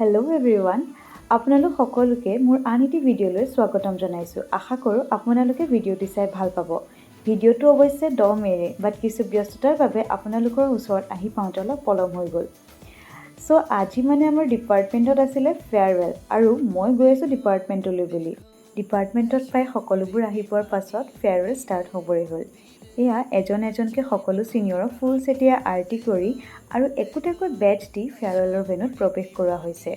Hello' everyone, আপোনালোক সকলোকে মোৰ আন এটি ভিডিঅ'লৈ স্বাগতম জনাইছোঁ। আশা কৰোঁ আপোনালোকে ভিডিঅ'টি চাই ভাল পাব। ভিডিঅ'টো অৱশ্যে 10 মেৰে, বাট কিছু ব্যস্ততাৰ বাবে আপোনালোকৰ ওচৰত আহি পাওঁতে অলপ পলম হৈ গ'ল। চ' আজি আমাৰ ডিপাৰ্টমেণ্টত আছিলে ফেয়াৰৱেল, আৰু মই গৈ আছোঁ ডিপাৰ্টমেণ্টলৈ বুলি। ডিপাৰ্টমেণ্টত প্ৰায় সকলোবোৰ আহি পোৱাৰ পাছত ফেয়াৰৱেল ষ্টাৰ্ট হ'বই হ'ল। এয়া এজন এজনকৈ সকলো ছিনিয়ৰক ফুল চেতিয়া আৰতি কৰি আৰু একোটাকৈ বেটছ দি ফেয়াৰৱেলৰ ভেন্যুত প্ৰৱেশ কৰোৱা হৈছে।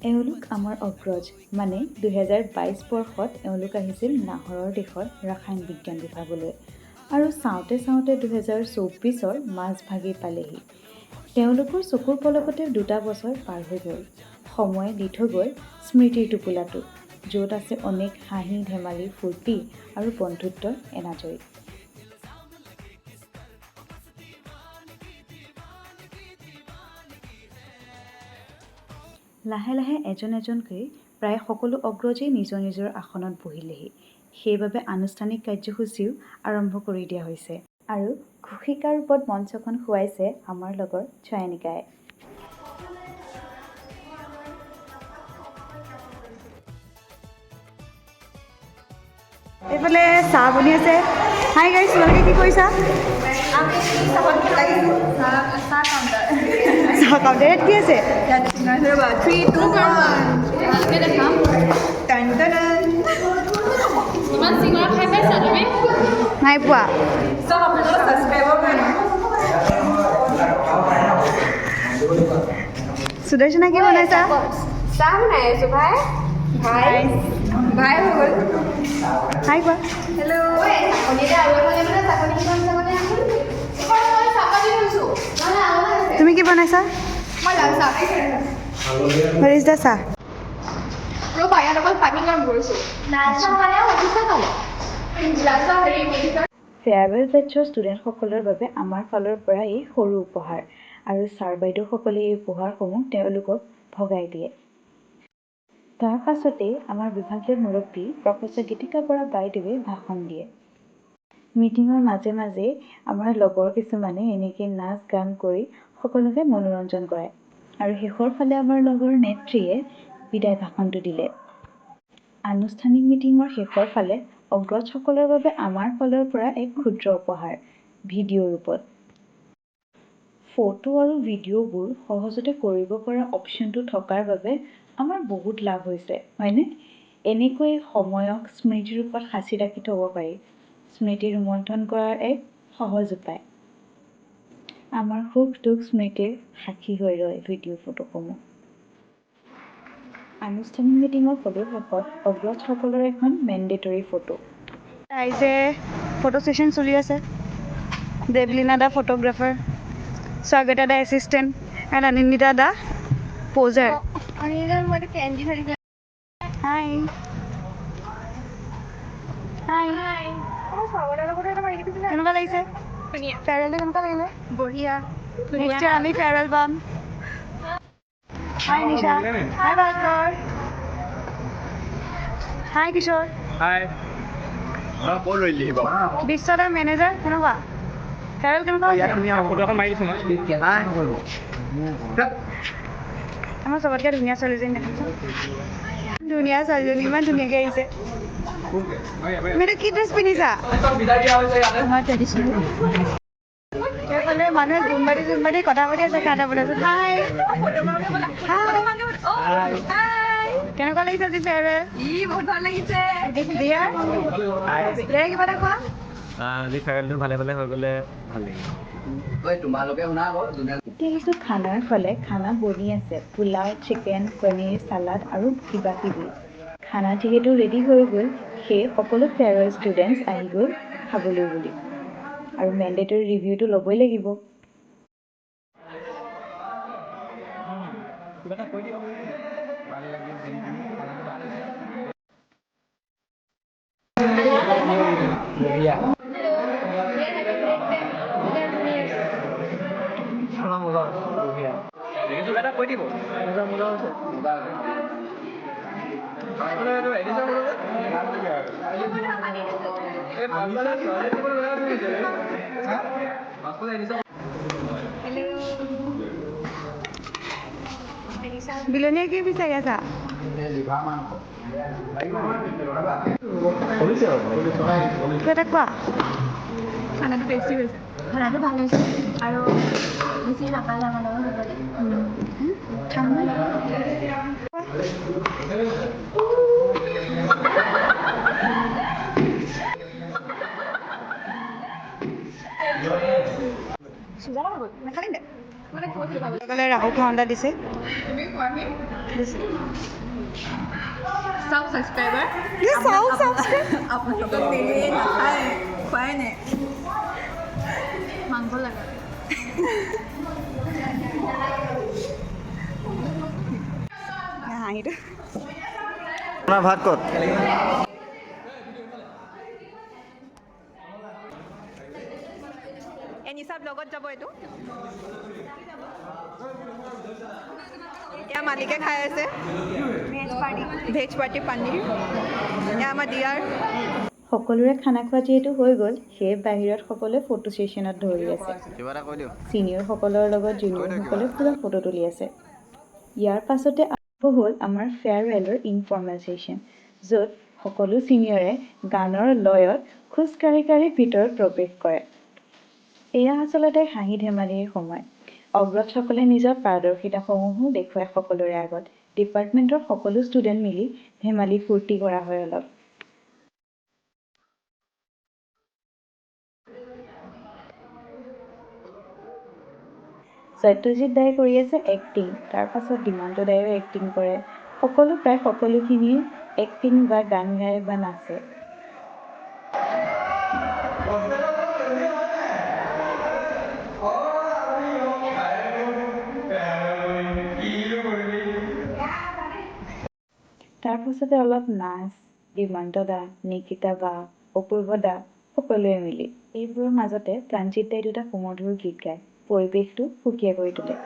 এওঁলোক আমাৰ অগ্ৰজ, 2022 বৰ্ষত এওঁলোক আহিছিল নাহৰৰ দেশত ৰসায়ন বিজ্ঞান বিভাগলৈ, আৰু চাওঁতে চাওঁতে 2024ৰ মাজভাগি পালেহি। তেওঁলোকৰ চকুৰ পলকতে 2টা বছৰ পাৰ হৈ গ'ল। সময়ে দি থৈ গ'ল স্মৃতিৰ টোপোলাটো, য'ত আছে অনেক হাঁহি ধেমালি ফূৰ্তি আৰু বন্ধুত্বৰ এনাজৰী। লাহে লাহে এজন এজনকৈ প্ৰায় সকলো অগ্ৰজেই নিজৰ নিজৰ আসনত বহিলেহি। সেইবাবে আনুষ্ঠানিক কাৰ্যসূচীও আৰম্ভ কৰি দিয়া হৈছে, আৰু ঘোষিকাৰ ৰূপত মঞ্চখন শুৱাইছে আমাৰ লগৰ চয়নিকাই। এইফালে চাহ বনি আছে। হাই গাইজ, তোমালোকে কি কৰিছা? চাহ কাউণ্টাৰত কি আছে? নাই পোৱা। সুদৰ্শনা কি বনাইছা? চাহ বনাই আছো ভাই। ভাই হৈ গ'ল। হাই কোৱা। হেল্ল'। তুমি কি বনাইছা? মই লাল চাহ। Where is the চাহ? ৰ'বা, ইয়াত অকল পানী গৰম কৰিছোঁ। লাল চাহ মানে অফিচত খালে। লাল চাহ ফেয়াৰৱেল বেটছৰ ষ্টুডেণ্টসকলৰ বাবে আমাৰ ফালৰ পৰা এই সৰু উপহাৰ, আৰু ছাৰ বাইদেউসকলে এই উপহাৰসমূহ তেওঁলোকক ভগাই দিয়ে। তাৰ পাছতেই আমাৰ বিভাগীয় মুৰব্বী প্ৰফেচৰ গীতিকা বৰা বাইদেৱে ভাষণ দিয়ে। মিটিঙৰ মাজে মাজে আমাৰ লগৰ কিছুমানে এনেকৈ নাচ গান কৰি সকলোকে মনোৰঞ্জন কৰায়, আৰু শেষৰ ফালে আমাৰ লগৰ নেত্ৰীয়ে বিদায় ভাষণটো দিলে। আনুষ্ঠানিক মিটিঙৰ শেষৰ ফালে অগ্ৰজসকলৰ বাবে আমাৰ ফালৰ পৰা এক ক্ষুদ্ৰ উপহাৰ, ভিডিঅ' ৰূপত। ফটো আৰু ভিডিঅ'বোৰ সহজতে কৰিব পৰা অপশ্যনটো থকাৰ বাবে আমাৰ বহুত লাভ হৈছে, হয়নে? এনেকৈ সময়ক স্মৃতি ৰূপত সাঁচি ৰাখি থ'ব পাৰি। স্মৃতি ৰোমন্থন কৰাৰ এক সহজ উপায়। আমাৰ সুখ দুখ স্মৃতিৰ সাক্ষী হৈ ৰয় ভিডিঅ' ফটোসমূহ। আনুষ্ঠানিক মিটিঙৰ সদস্যসকল অগ্ৰজসকলৰ এখন মেণ্ডেটৰী ফটো। ৰাইজে ফটো ছেশ্যন চলি আছে। Debalina the photographer, Swagata the assistant, and Anindita the poser. Hi hi hi. কেনেকুৱা লাগিছে? ফেয়াৰৱেলটো কেনেকুৱা লাগিলে? বঢ়িয়া। নেক্সট ইয়াৰ আমি ফেয়াৰৱেল পাম। হাই নিশা। হাই ভাস্কৰ। হাই কিশোৰ। হাই। ক'ত ৰৈলি বাৰু? বিশ্বদাৰ মেনেজাৰ। কেনেকুৱা ফেয়াৰৱেল কেনেকুৱা হৈছে? ফটো এখন মাৰি দিছোঁ মই। আমাৰ চবতকৈ ধুনীয়া ছোৱালীজনী দেখাচোন। ধুনীয়া ছোৱালীজনী ইমান ধুনীয়াকৈ আহিছে। তুমি কি ড্ৰেছ পিন্ধিছা? সেইফালে মানুহে জোনবাদি কথা পাতি আছে, খানা বনাইছে। হাই কেনেকুৱা লাগিছে আজি ফেয়াৰৱেল? বহুত ভাল লাগিছে। দিয়া কিবা এটা কোৱা। আজি ফেয়াৰৱেলটো ভালে ভালে হৈ গ'লে ভাল লাগিল। এতিয়া আহিছোঁ খানাৰ ফালে। খানা বনি আছে, পোলাও, চিকেন, পনীৰ, চালাড আৰু কিবা কিবি। খানা যিহেতু ৰেডি হৈ গ'ল, সেয়ে সকলো ফেয়াৰৱেল ষ্টুডেণ্টছ আহি গ'ল খাবলৈ বুলি, আৰু মেণ্ডেটৰী ৰিভিউটো ল'বই লাগিব। কিবা এটা কৈ দিয়ক। কৈ দিব। বিলনীয়া কি বিচাৰি আছা? কিবা এটা কোৱা। খানাটো টেষ্টি হৈছে। খানাটো ভাল হৈছে আৰু বেছি নাপালে আমাৰ লগত হ'ব ৰাহুল খাওঁতা দিছে। চাওক ছাবস্ক্ৰাইবাৰ আপোনালোকক ডেইলি নাখায় খোৱাই নাই মাংস লাগে হাঁহিটো আপোনাৰ ভাত ক'ত? নিচা ব্লগত যাব এইটো। এয়া মালিকে খাই আছে ভেজ পাৰ্টি পনীৰ। এয়া আমাৰ দিয়াৰ। সকলোৰে খানা খোৱা যিহেতু হৈ গ'ল, সেয়ে বাহিৰত সকলোৱে ফটো ছেশ্যনত ধৰি আছে। কিবা এটা কৈ দিয়ক। ছিনিয়ৰসকলৰ লগত জুনিয়ৰসকলে পূৰা ফটো তুলি আছে। ইয়াৰ পাছতে আৰম্ভ হ'ল আমাৰ ফেয়াৰৱেলৰ ইনফৰ্মেল ছেশ্যন, য'ত সকলো ছিনিয়ৰে গানৰ লয়ত খোজকাঢ়ি কাঢ়ি ভিতৰত প্ৰৱেশ কৰে। এয়া আচলতে হাঁহি ধেমালিৰ সময়। অগ্ৰজসকলে নিজৰ পাৰদৰ্শিতাসমূহো দেখুৱায় সকলোৰে আগত। ডিপাৰ্টমেণ্টৰ সকলো ষ্টুডেণ্ট মিলি ধেমালি ফূৰ্তি কৰা হয় অলপ। সত্যজিৎ দাই কৰি আছে এক্টিং, তাৰপাছত ডিমান্ত দায়েও এক্টিং কৰে। প্ৰায় সকলোখিনিয়ে এক্টিং বা গান গায় বা নাচে। তাৰপাছতে অলপ নাচ, ডিমান্ত দা, নিকিতা বা, অপূৰ্ব দা সকলোৱে মিলি। এইবোৰৰ মাজতে প্ৰাণজিৎ দাই দুটা সুমধুৰ গীত গায়, পৰিৱেশটো সুকীয়া কৰি তোলে।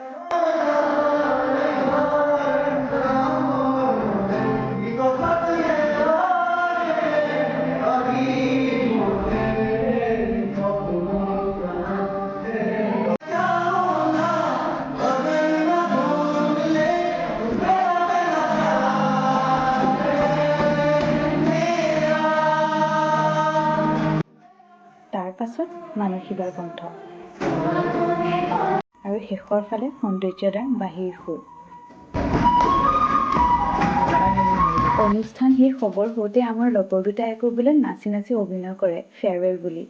তাৰপাছত মানসীবাৰ কণ্ঠ আৰু শেষৰ ফালে সৌন্দৰ্যদাৰ বাঁহীৰ সুৰ। অনুষ্ঠান শেষ খবৰ হওঁতে আমাৰ লগৰ দুটাই আকৌ বোলে নাচি নাচি অভিনয় কৰে ফেয়াৰৱেল বুলি।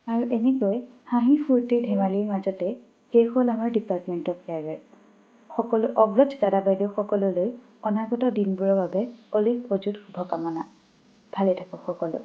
আৰু এনেকৈ হাঁহি ফূৰ্তিৰ ধেমালিৰ মাজতে শেষ হ'ল আমাৰ ডিপাৰ্টমেণ্টৰ ফেয়াৰৱেল। সকলো অগ্ৰজ দাদা বাইদেউসকললৈ অনাগত দিনবোৰৰ বাবে অলিভ অযুত শুভকামনা। ভালে থাকক সকলো।